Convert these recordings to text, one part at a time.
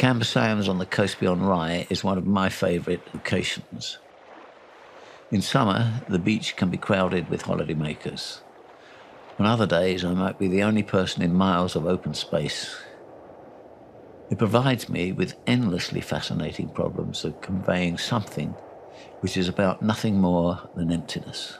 Canberra Sands on the coast beyond Rye is one of my favourite locations. In summer, the beach can be crowded with holidaymakers. On other days, I might be the only person in miles of open space. It provides me with endlessly fascinating problems of conveying something which is about nothing more than emptiness.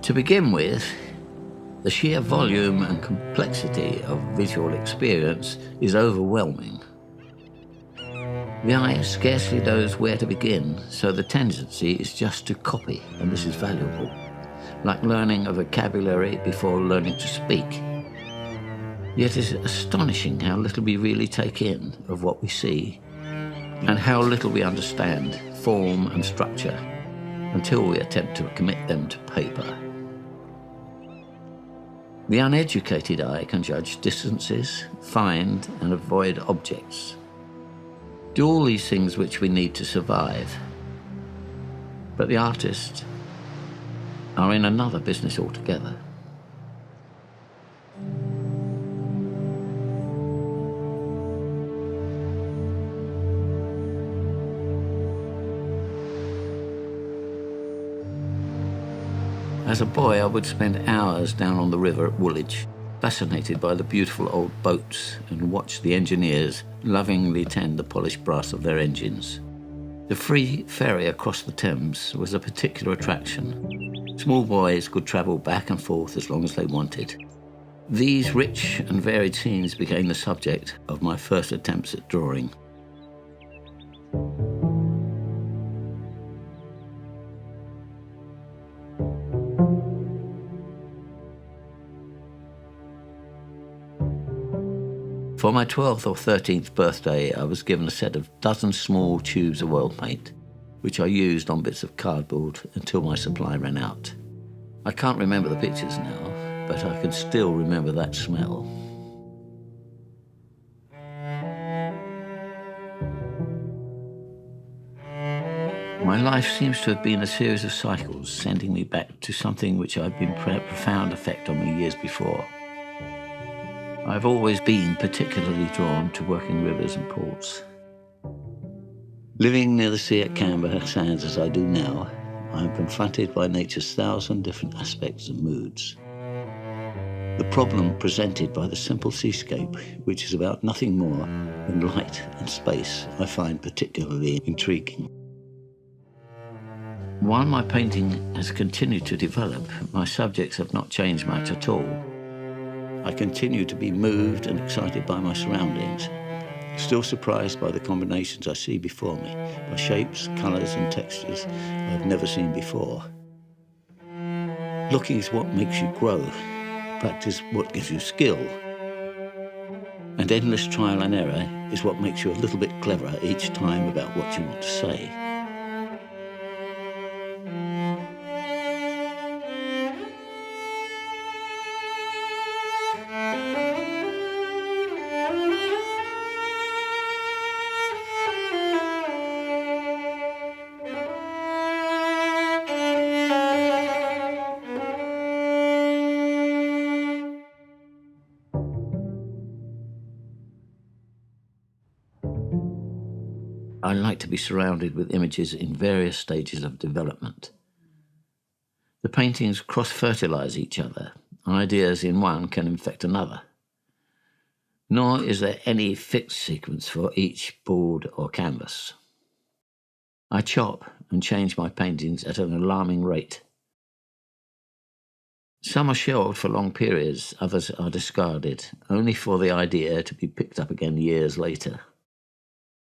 To begin with, the sheer volume and complexity of visual experience is overwhelming. The eye scarcely knows where to begin, so the tendency is just to copy, and this is valuable, like learning a vocabulary before learning to speak. Yet it's astonishing how little we really take in of what we see, and how little we understand form and structure until we attempt to commit them to paper. The uneducated eye can judge distances, find and avoid objects, do all these things which we need to survive. But the artists are in another business altogether. As a boy, I would spend hours down on the river at Woolwich, fascinated by the beautiful old boats, and watch the engineers lovingly tend the polished brass of their engines. The free ferry across the Thames was a particular attraction. Small boys could travel back and forth as long as they wanted. These rich and varied scenes became the subject of my first attempts at drawing. For my 12th or 13th birthday, I was given a set of dozen small tubes of oil paint, which I used on bits of cardboard until my supply ran out. I can't remember the pictures now, but I can still remember that smell. My life seems to have been a series of cycles, sending me back to something which had been a profound effect on me years before. I've always been particularly drawn to working rivers and ports. Living near the sea at Canberra Sands as I do now, I am confronted by nature's 1,000 different aspects and moods. The problem presented by the simple seascape, which is about nothing more than light and space, I find particularly intriguing. While my painting has continued to develop, my subjects have not changed much at all. I continue to be moved and excited by my surroundings, still surprised by the combinations I see before me, by shapes, colours and textures I've never seen before. Looking is what makes you grow, practice what gives you skill, and endless trial and error is what makes you a little bit cleverer each time about what you want to say. I like to be surrounded with images in various stages of development. The paintings cross-fertilise each other. Ideas in one can infect another. Nor is there any fixed sequence for each board or canvas. I chop and change my paintings at an alarming rate. Some are shelved for long periods, others are discarded, only for the idea to be picked up again years later.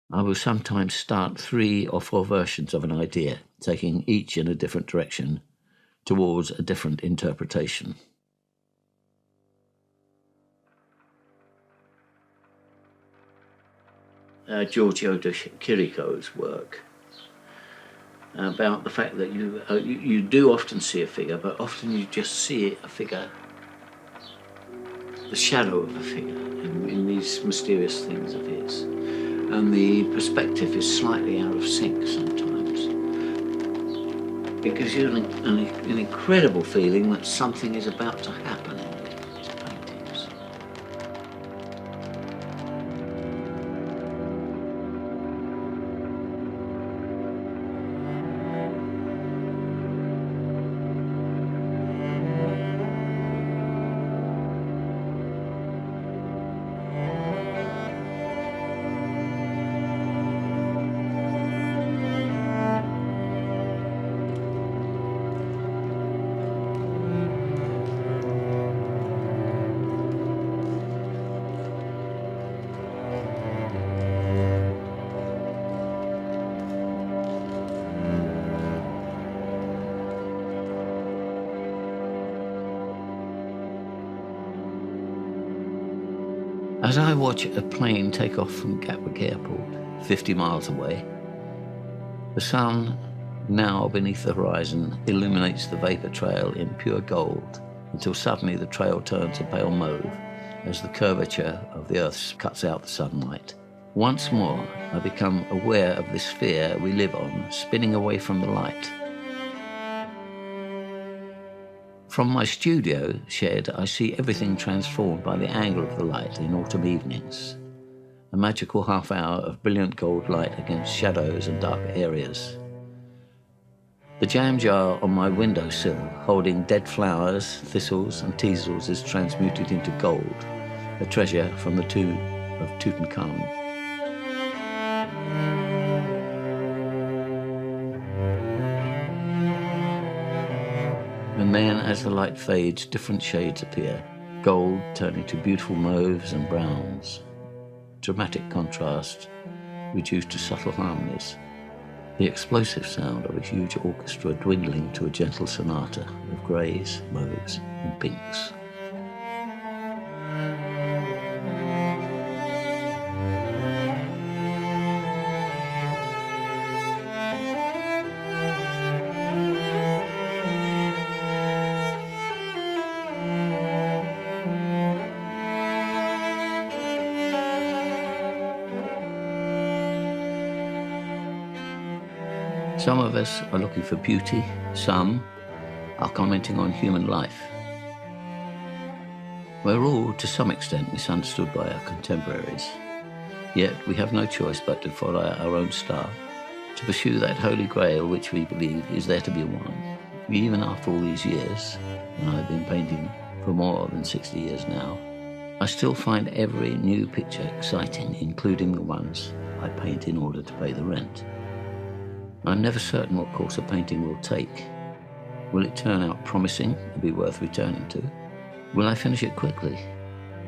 I will sometimes start 3 or 4 versions of an idea, taking each in a different direction, towards a different interpretation. Giorgio de Chirico's work about the fact that you do often see a figure, but often you just see a figure, the shadow of a figure in these mysterious things of his. And the perspective is slightly out of sync sometimes. It gives you an incredible feeling that something is about to happen in these paintings. As I watch a plane take off from Gatwick Airport, 50 miles away, the sun, now beneath the horizon, illuminates the vapor trail in pure gold until suddenly the trail turns a pale mauve as the curvature of the earth cuts out the sunlight. Once more, I become aware of this sphere we live on, spinning away from the light. From my studio shed, I see everything transformed by the angle of the light in autumn evenings. A magical half hour of brilliant gold light against shadows and dark areas. The jam jar on my windowsill, holding dead flowers, thistles and teasels, is transmuted into gold, a treasure from the tomb of Tutankhamun. And then, as the light fades, different shades appear, gold turning to beautiful mauves and browns, dramatic contrast reduced to subtle harmonies, the explosive sound of a huge orchestra dwindling to a gentle sonata of greys, mauves and pinks. Some of us are looking for beauty, some are commenting on human life. We're all, to some extent, misunderstood by our contemporaries, yet we have no choice but to follow our own star, to pursue that holy grail which we believe is there to be won. Even after all these years, and I've been painting for more than 60 years now, I still find every new picture exciting, including the ones I paint in order to pay the rent. I'm never certain what course a painting will take. Will it turn out promising and be worth returning to? Will I finish it quickly?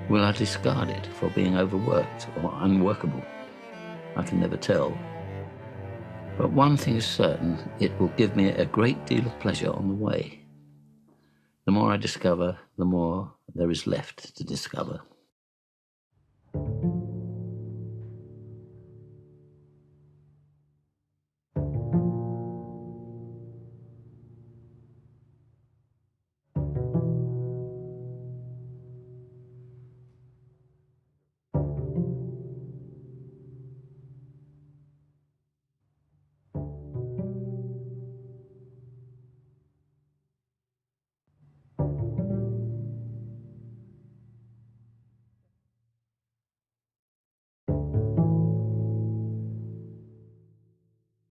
Will I discard it for being overworked or unworkable? I can never tell. But one thing is certain, it will give me a great deal of pleasure on the way. The more I discover, the more there is left to discover.